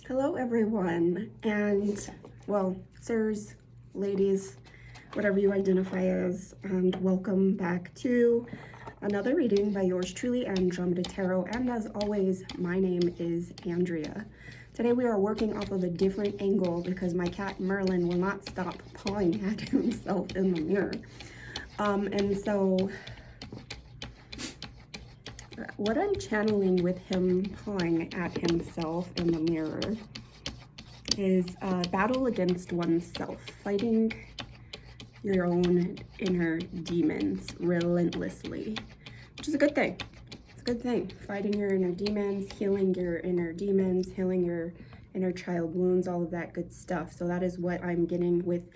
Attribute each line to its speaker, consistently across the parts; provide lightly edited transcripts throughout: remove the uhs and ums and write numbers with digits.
Speaker 1: Hello, everyone, and well, sirs, ladies, whatever you identify as, and welcome back to another reading by yours truly, Andromeda Tarot. And as always, my name is Andrea. Today we are working off of a different angle because my cat Merlin will not stop pawing at himself in the mirror. And so what I'm channeling with him pawing at himself in the mirror is a battle against oneself, fighting your own inner demons relentlessly, which is a good thing. It's a good thing. Fighting your inner demons, healing your inner demons, healing your inner child wounds, all of that good stuff. So that is what I'm getting with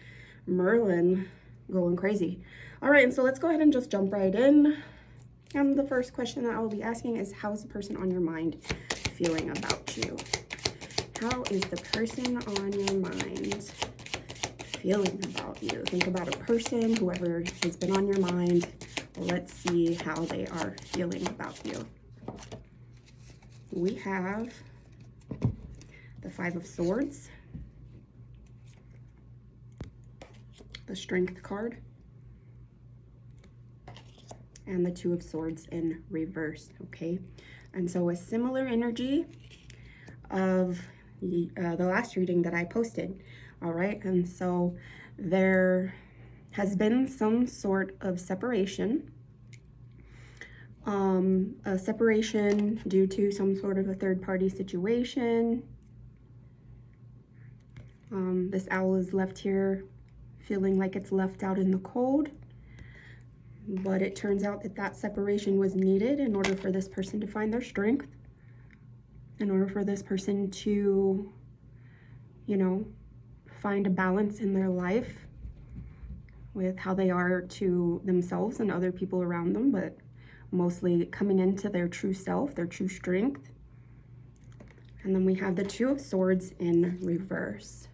Speaker 1: Merlin going crazy. All right, and so let's go ahead and just jump right in. And the first question that I will be asking is, how is the person on your mind feeling about you? How is the person on your mind feeling about you? Think about a person, whoever has been on your mind. Let's see how they are feeling about you. We have the Five of Swords, the Strength card, and the Two of Swords in reverse, okay? And so a similar energy of the last reading that I posted, all right? And so there has been some sort of separation, a separation due to some sort of a third-party situation. This owl is left here feeling like it's left out in the cold. But it turns out that that separation was needed in order for this person to find their strength, in order for this person to, you know, find a balance in their life with how they are to themselves and other people around them, but mostly coming into their true self, their true strength. And then we have the Two of Swords in reverse.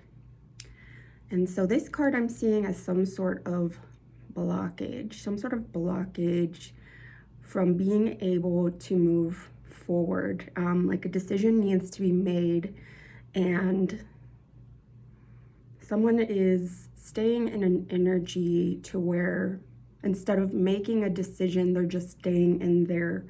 Speaker 1: And so this card I'm seeing as some sort of blockage, from being able to move forward. Like a decision needs to be made, and someone is staying in an energy to where instead of making a decision, they're just staying in their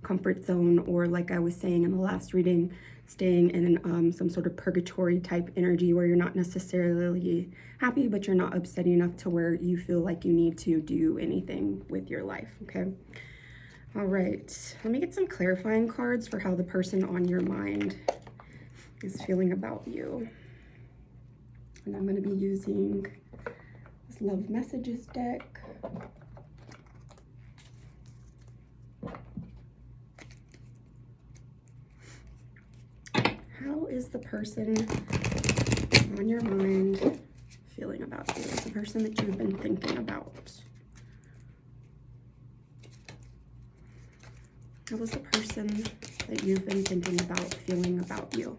Speaker 1: comfort zone, or like I was saying in the last reading, staying in some sort of purgatory type energy where you're not necessarily happy, but you're not upset enough to where you feel like you need to do anything with your life, okay? All right, let me get some clarifying cards for how the person on your mind is feeling about you. And I'm gonna be using this Love Messages deck. How is the person on your mind feeling about you? The person that you've been thinking about. How is the person that you've been thinking about feeling about you?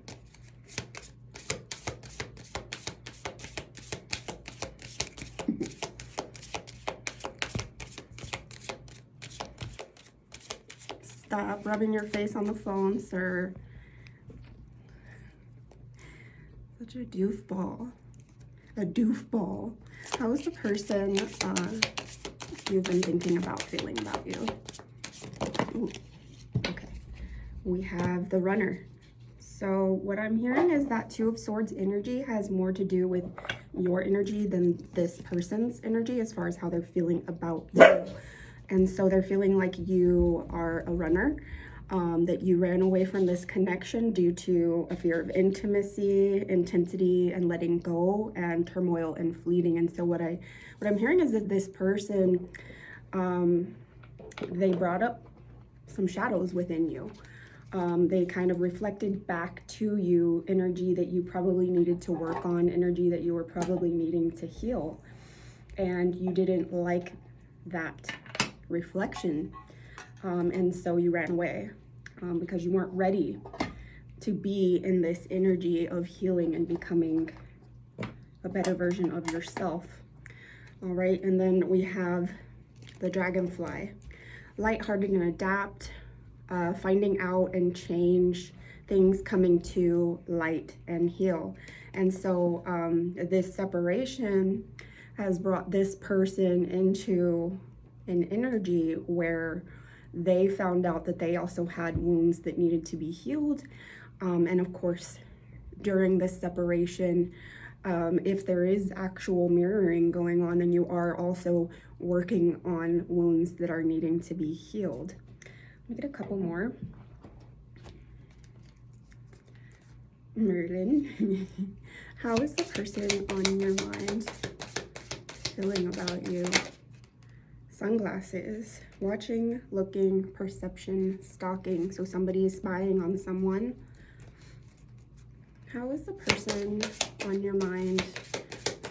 Speaker 1: Stop rubbing your face on the phone, sir. Such a doofball. A doofball. How is the person you've been thinking about feeling about you? Ooh. Okay. We have the Runner. So what I'm hearing is that Two of Swords energy has more to do with your energy than this person's energy as far as how they're feeling about you. And so they're feeling like you are a runner, that you ran away from this connection due to a fear of intimacy, intensity, and letting go, and turmoil and fleeting. And so what I'm hearing is that this person, they brought up some shadows within you. They kind of reflected back to you energy that you probably needed to work on, energy that you were probably needing to heal. And you didn't like that reflection. And so you ran away because you weren't ready to be in this energy of healing and becoming a better version of yourself. All right, and then we have the Dragonfly. Lighthearted and adapt, finding out and change things coming to light and heal. And so this separation has brought this person into an energy where they found out that they also had wounds that needed to be healed. And of course, during this separation, if there is actual mirroring going on, then you are also working on wounds that are needing to be healed. Let me get a couple more. Merlin, how is the person on your mind feeling about you? Sunglasses, watching, looking, perception, stalking. So somebody is spying on someone. How is the person on your mind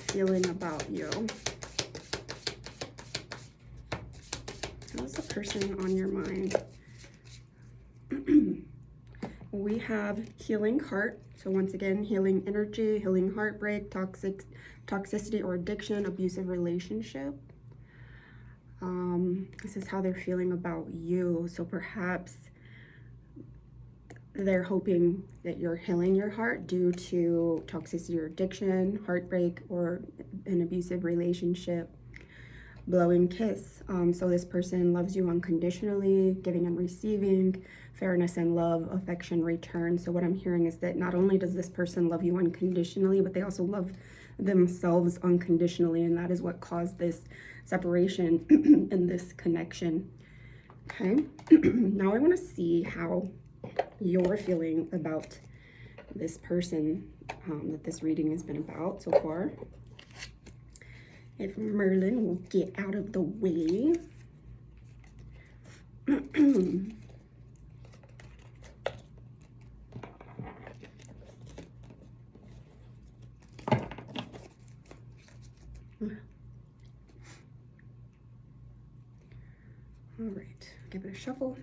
Speaker 1: feeling about you? How is the person on your mind? We have healing heart. So once again, healing energy, healing heartbreak, toxicity or addiction, abusive relationship. This is how they're feeling about you. So perhaps they're hoping that you're healing your heart due to toxicity or addiction, heartbreak, or an abusive relationship. Blowing kiss. So this person loves you unconditionally, giving and receiving, fairness and love, affection, return. So what I'm hearing is that not only does this person love you unconditionally, but they also love themselves unconditionally, and that is what caused this separation and this connection. Okay, now I want to see how you're feeling about this person that this reading has been about so far. If Merlin will get out of the way. All right, give it a shuffle.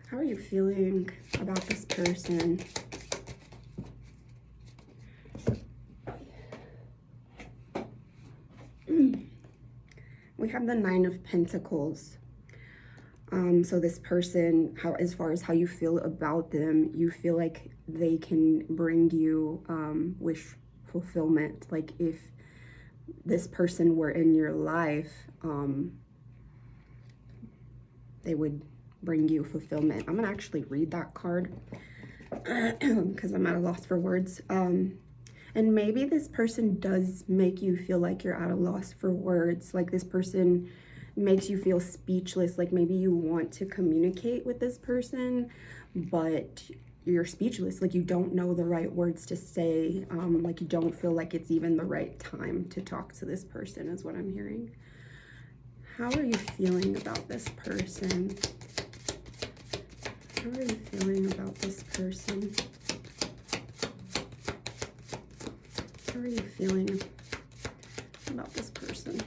Speaker 1: How are you feeling about this person? We have the Nine of Pentacles. So this person, as far as how you feel about them, you feel like they can bring you wish fulfillment. Like if this person were in your life, they would bring you fulfillment. I'm gonna actually read that card because I'm at a loss for words. And maybe this person does make you feel like you're at a loss for words. Like this person makes you feel speechless. Like maybe you want to communicate with this person, but you're speechless. Like you don't know the right words to say. Like you don't feel like it's even the right time to talk to this person is what I'm hearing. How are you feeling about this person? How are you feeling about this person? How are you feeling about this person?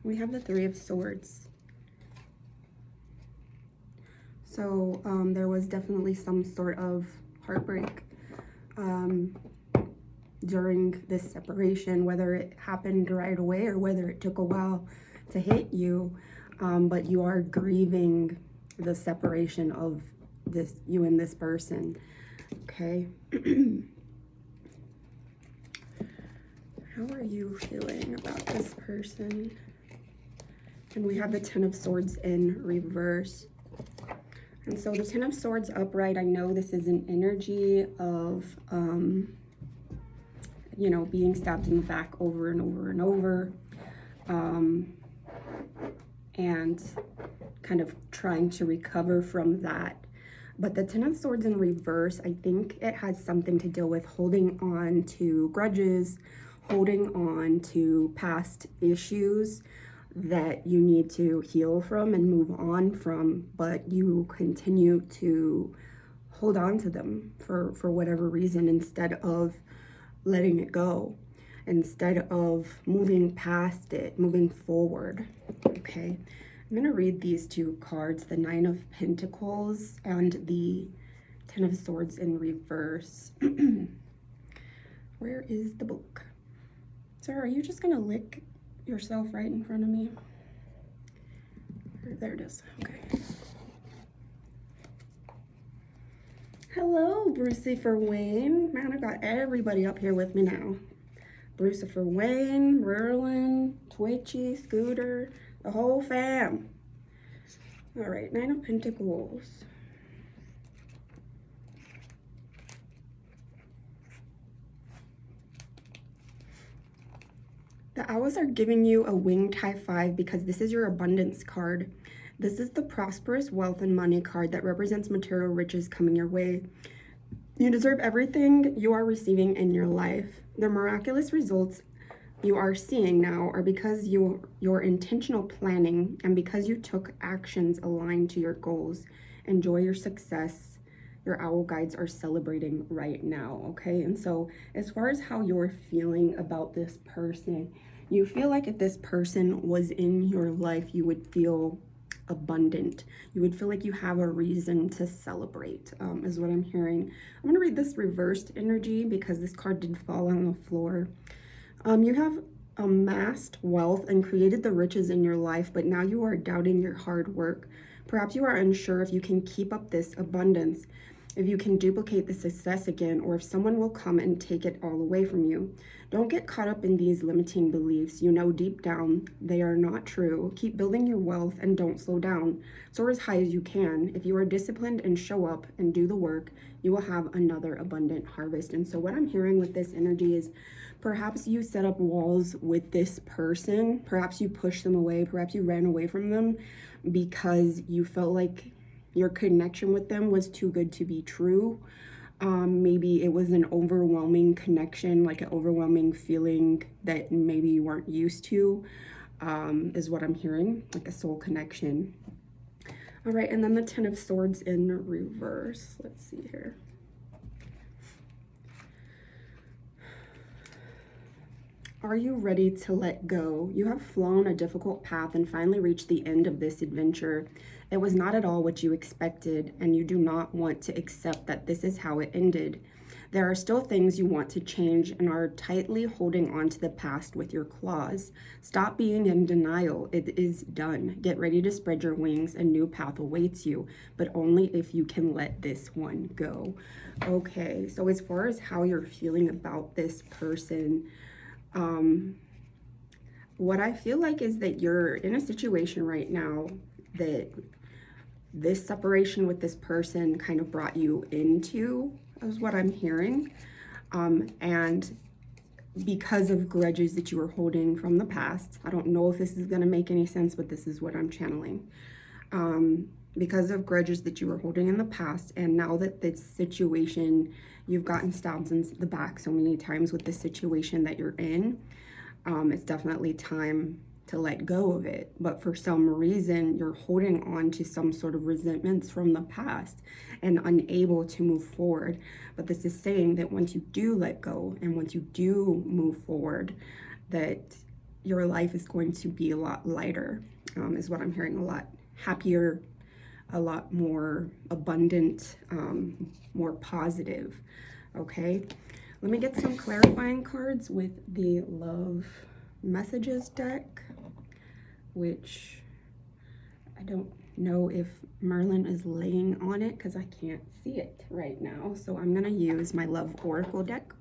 Speaker 1: We have the Three of Swords. So there was definitely some sort of heartbreak during this separation, whether it happened right away or whether it took a while to hit you, but you are grieving the separation of you and this person. Okay. How are you feeling about this person? And we have the Ten of Swords in reverse. And so the Ten of Swords upright, I know this is an energy of you know, being stabbed in the back over and over and over, and kind of trying to recover from that. But the Ten of Swords in reverse, I think it has something to do with holding on to grudges, holding on to past issues that you need to heal from and move on from, but you continue to hold on to them for whatever reason instead of letting it go, instead of moving past it, moving forward. Okay, I'm gonna read these two cards, the Nine of Pentacles and the Ten of Swords in reverse. Where is the book? Sir, are you just gonna lick yourself right in front of me? There it is. Okay. Hello, Brucifer Wayne. Man, I got everybody up here with me now. Brucifer Wayne, Merlin, Twitchy, Scooter, the whole fam. All right, Nine of Pentacles. The Owls are giving you a winged high five because this is your abundance card. This is the prosperous wealth and money card that represents material riches coming your way. You deserve everything you are receiving in your life. The miraculous results you are seeing now are because your intentional planning and because you took actions aligned to your goals. Enjoy your success. Your owl guides are celebrating right now, okay? And so as far as how you're feeling about this person, you feel like if this person was in your life, you would feel abundant. You would feel like you have a reason to celebrate, is what I'm hearing. I'm going to read this reversed energy because this card did fall on the floor. You have amassed wealth and created the riches in your life, but now you are doubting your hard work. Perhaps you are unsure if you can keep up this abundance, if you can duplicate the success again, or if someone will come and take it all away from you. Don't get caught up in these limiting beliefs. You know deep down they are not true. Keep building your wealth and don't slow down. Soar as high as you can. If you are disciplined and show up and do the work, you will have another abundant harvest. And so what I'm hearing with this energy is perhaps you set up walls with this person. Perhaps you pushed them away. Perhaps you ran away from them because you felt like your connection with them was too good to be true. Maybe it was an overwhelming connection, like an overwhelming feeling that maybe you weren't used to, is what I'm hearing, like a soul connection. All right, and then the Ten of Swords in reverse. Let's see here. Are you ready to let go? You have flown a difficult path and finally reached the end of this adventure. It was not at all what you expected, and you do not want to accept that this is how it ended. There are still things you want to change and are tightly holding on to the past with your claws. Stop being in denial. It is done. Get ready to spread your wings. A new path awaits you, but only if you can let this one go. Okay, so as far as how you're feeling about this person, what I feel like is that you're in a situation right now that this separation with this person kind of brought you into, is what I'm hearing. And because of grudges that you were holding from the past, I don't know if this is going to make any sense, but this is what I'm channeling. Because of grudges that you were holding in the past, and now that this situation, you've gotten stabbed in the back so many times with the situation that you're in, it's definitely time to let go of it. But for some reason, you're holding on to some sort of resentments from the past and unable to move forward. But this is saying that once you do let go and once you do move forward, that your life is going to be a lot lighter, is what I'm hearing. A lot happier, a lot more abundant, more positive. Okay, let me get some clarifying cards with the Love Messages deck, which I don't know if Merlin is laying on it because I can't see it right now. So I'm going to use my Love Oracle deck.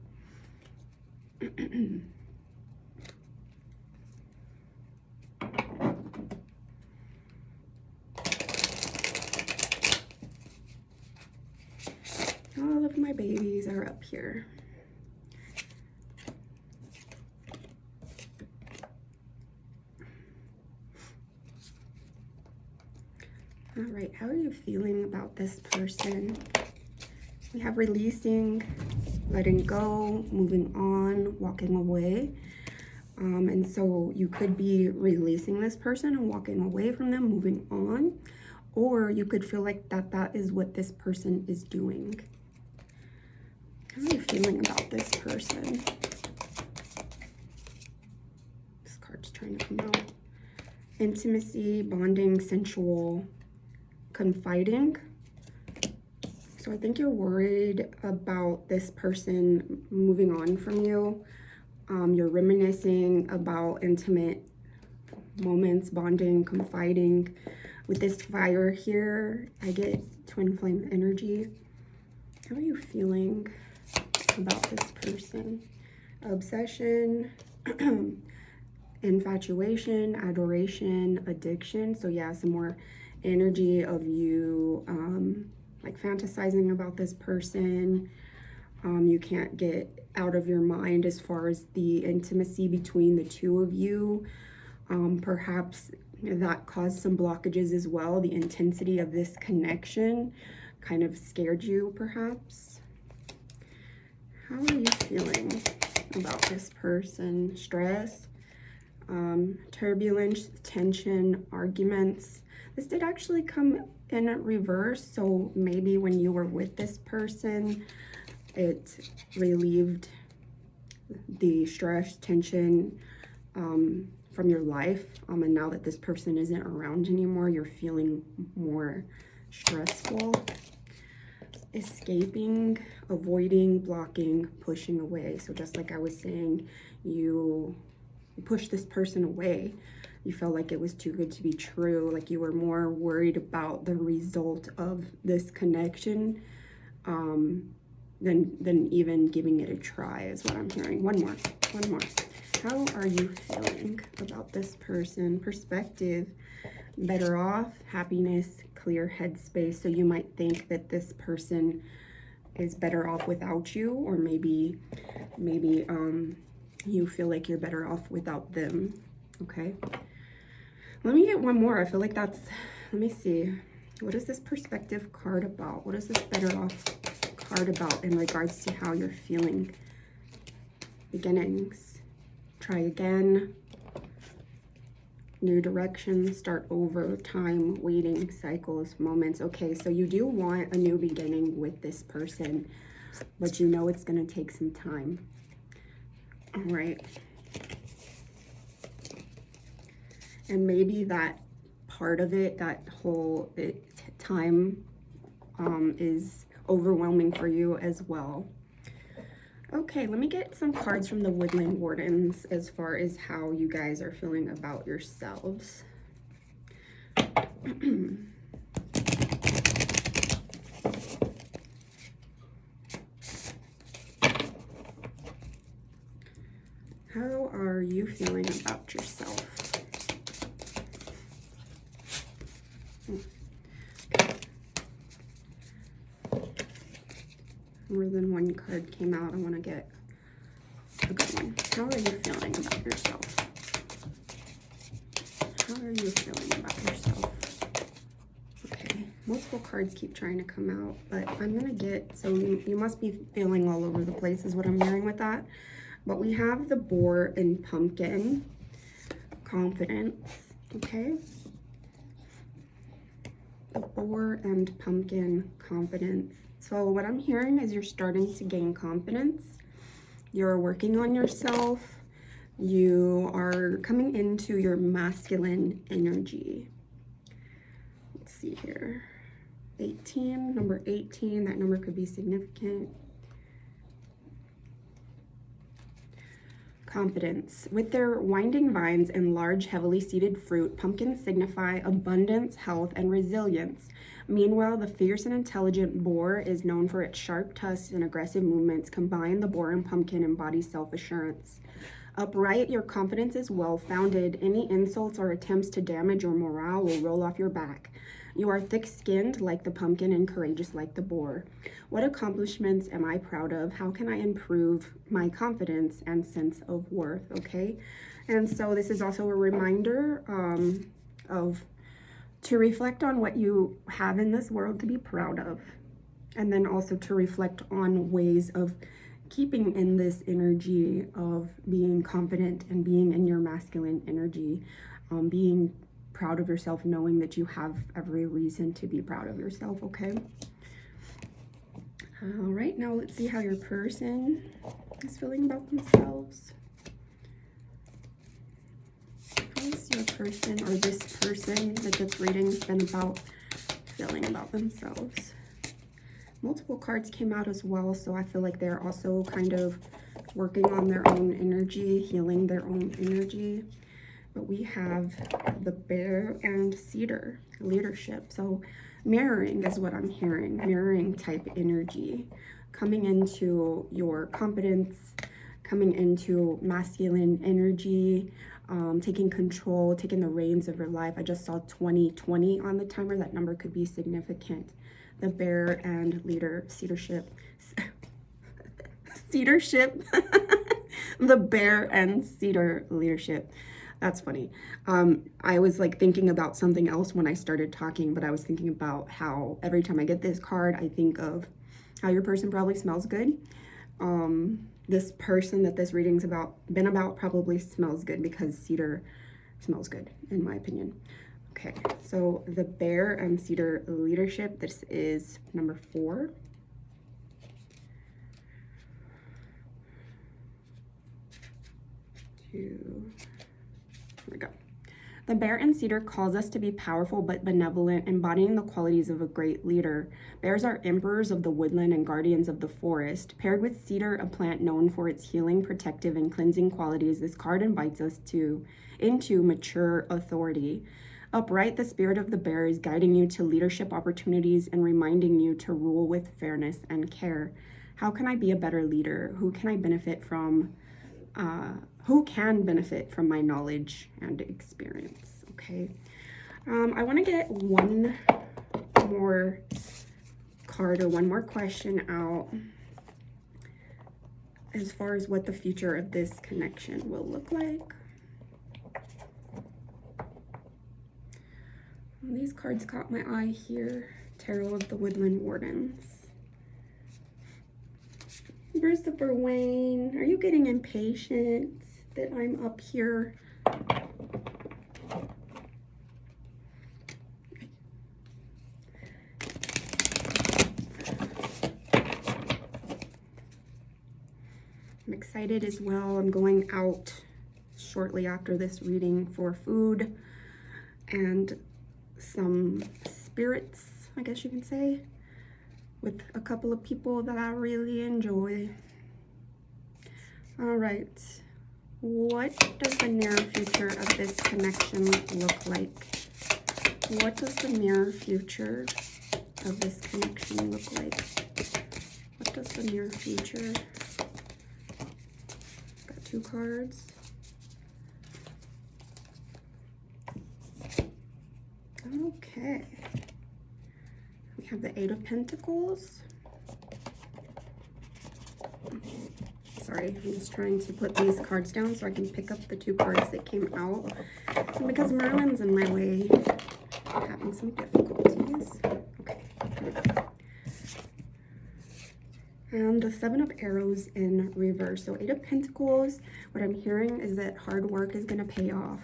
Speaker 1: All of my babies are up here. All right, how are you feeling about this person? We have releasing, letting go, moving on, walking away. And so you could be releasing this person and walking away from them, moving on, or you could feel like that is what this person is doing. How are you feeling about this person? This card's trying to come out. Intimacy, bonding, sensual, confiding, So I think you're worried about this person moving on from you. You're reminiscing about intimate moments, bonding, confiding. With this fire here, I get twin flame energy. How are you feeling about this person? Obsession, infatuation, adoration, addiction. So yeah, some more energy of you like fantasizing about this person. You can't get out of your mind as far as the intimacy between the two of you. Perhaps that caused some blockages as well. The intensity of this connection kind of scared you, perhaps. How are you feeling about this person? Stress, turbulence, tension, arguments. This did actually come in reverse, so maybe when you were with this person, it relieved the stress, tension from your life. And now that this person isn't around anymore, you're feeling more stressful. Escaping, avoiding, blocking, pushing away. So just like I was saying, you pushed this person away. You felt like it was too good to be true. Like you were more worried about the result of this connection than even giving it a try, is what I'm hearing. One more. How are you feeling about this person? Perspective, better off, happiness, clear headspace. So you might think that this person is better off without you, or maybe you feel like you're better off without them. Okay, let me get one more. I feel like that's, let me see, what is this perspective card about? What is this better off card about in regards to how you're feeling? Beginnings, try again, new direction, start over, time, waiting, cycles, moments. Okay, so you do want a new beginning with this person, but you know it's going to take some time. All right. And maybe that part of it, that whole time is overwhelming for you as well. Okay, let me get some cards from the Woodland Wardens as far as how you guys are feeling about yourselves. How are you feeling about yourself? More than one card came out. I want to get a good one. How are you feeling about yourself? How are you feeling about yourself? Okay, multiple cards keep trying to come out, but I'm going to get, so you must be feeling all over the place is what I'm hearing with that. But we have the Boar and Pumpkin. Confidence, okay? The Boar and Pumpkin, confidence. So what I'm hearing is you're starting to gain confidence. You're working on yourself. You are coming into your masculine energy. Let's see here. 18, number 18, that number could be significant. Confidence. With their winding vines and large, heavily seeded fruit, pumpkins signify abundance, health, and resilience. Meanwhile, the fierce and intelligent boar is known for its sharp tusks and aggressive movements. Combined, the boar and pumpkin embody self-assurance. Upright, your confidence is well-founded. Any insults or attempts to damage your morale will roll off your back. You are thick-skinned like the pumpkin and courageous like the boar. What accomplishments am I proud of? How can I improve my confidence and sense of worth? Okay, and so this is also a reminder to reflect on what you have in this world to be proud of, and then also to reflect on ways of keeping in this energy of being confident and being in your masculine energy, being proud of yourself, knowing that you have every reason to be proud of yourself. Okay, all right, now let's see how your person is feeling about themselves. How is your person, or this person that this reading has been about, feeling about themselves? multiple cards came out as well, so I feel like they're also kind of working on their own energy, healing their own energy. But we have the Bear and Cedar, leadership. So mirroring is what I'm hearing, mirroring type energy, coming into your confidence, coming into masculine energy, taking control, taking the reins of your life. I just saw 2020 on the timer. That number could be significant. The Bear and Leader, Cedarship. Cedarship. The Bear and Cedar leadership. That's funny. I was like thinking about something else when I started talking, but I was thinking about how every time I get this card, I think of how your person probably smells good. This person that this reading's been about probably smells good because cedar smells good, in my opinion. Okay, so the Bear and Cedar leadership, this is number 4. Here we go. The Bear and Cedar calls us to be powerful but benevolent, embodying the qualities of a great leader. Bears are emperors of the woodland and guardians of the forest. Paired with cedar, a plant known for its healing, protective, and cleansing qualities, this card invites us into mature authority. Upright, the spirit of the bear is guiding you to leadership opportunities and reminding you to rule with fairness and care. How can I be a better leader? Who can benefit from my knowledge and experience? Okay. I want to get one more card or one more question out as far as what the future of this connection will look like. These cards caught my eye here. Tarot of the Woodland Wardens. Christopher Wayne, are you getting impatient that I'm up here? I'm excited as well. I'm going out shortly after this reading for food and some spirits, I guess you can say, with a couple of people that I really enjoy. All right, what does the near future of this connection look like? What does the near future of this connection look like? What does the near future? Got 2 cards. Okay. We have the 8 of Pentacles. Sorry, I'm just trying to put these cards down so I can pick up the 2 cards that came out. And because Merlin's in my way, I'm having some difficulties. Okay, here we go. And the 7 of Arrows in reverse. So 8 of Pentacles, what I'm hearing is that hard work is going to pay off.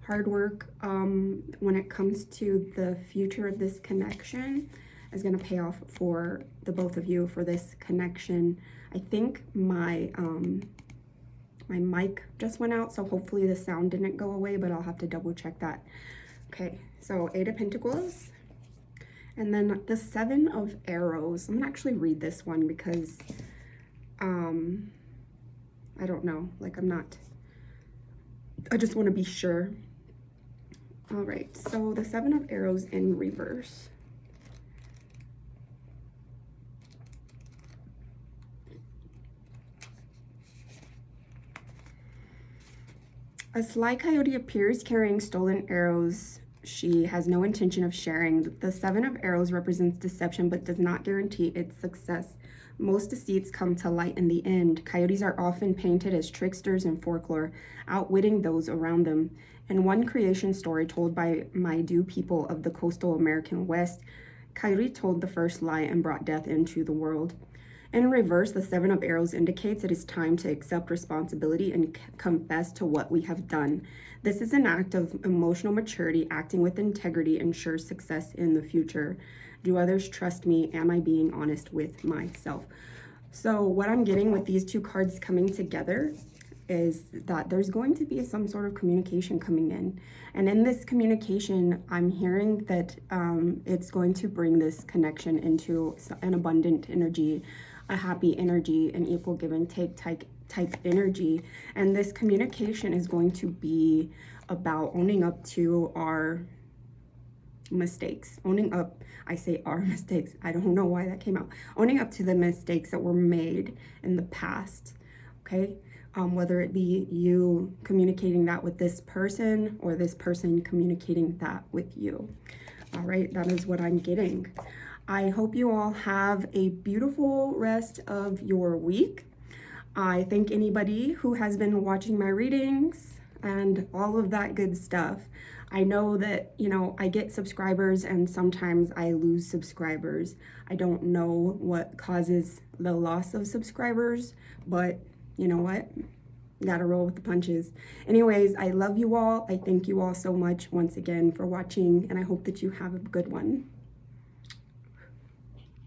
Speaker 1: Hard work when it comes to the future of this connection is going to pay off for the both of you for this connection. I think my my mic just went out, so hopefully the sound didn't go away, but I'll have to double check that. Okay, so 8 of Pentacles. And then the 7 of Arrows. I'm gonna actually read this one because I don't know, like I just want to be sure. All right, so the 7 of Arrows in reverse. A sly coyote appears carrying stolen arrows she has no intention of sharing. The 7 of Arrows represents deception but does not guarantee its success. Most deceits come to light in the end. Coyotes are often painted as tricksters in folklore, outwitting those around them. In one creation story told by Maidu people of the coastal American West, Coyote told the first lie and brought death into the world. In reverse, the 7 of Arrows indicates it is time to accept responsibility and confess to what we have done. This is an act of emotional maturity. Acting with integrity ensures success in the future. Do others trust me? Am I being honest with myself? So what I'm getting with these 2 cards coming together, is that there's going to be some sort of communication coming in. And in this communication, I'm hearing that it's going to bring this connection into an abundant energy, a happy energy, an equal give and take type energy. And this communication is going to be about owning up to our mistakes, owning up, I say our mistakes, I don't know why that came out, owning up to the mistakes that were made in the past, okay? Whether it be you communicating that with this person or this person communicating that with you. All right, that is what I'm getting. I hope you all have a beautiful rest of your week. I thank anybody who has been watching my readings and all of that good stuff. I know that, you know, I get subscribers and sometimes I lose subscribers. I don't know what causes the loss of subscribers, but you know what? Gotta roll with the punches. Anyways, I love you all. I thank you all so much once again for watching, and I hope that you have a good one.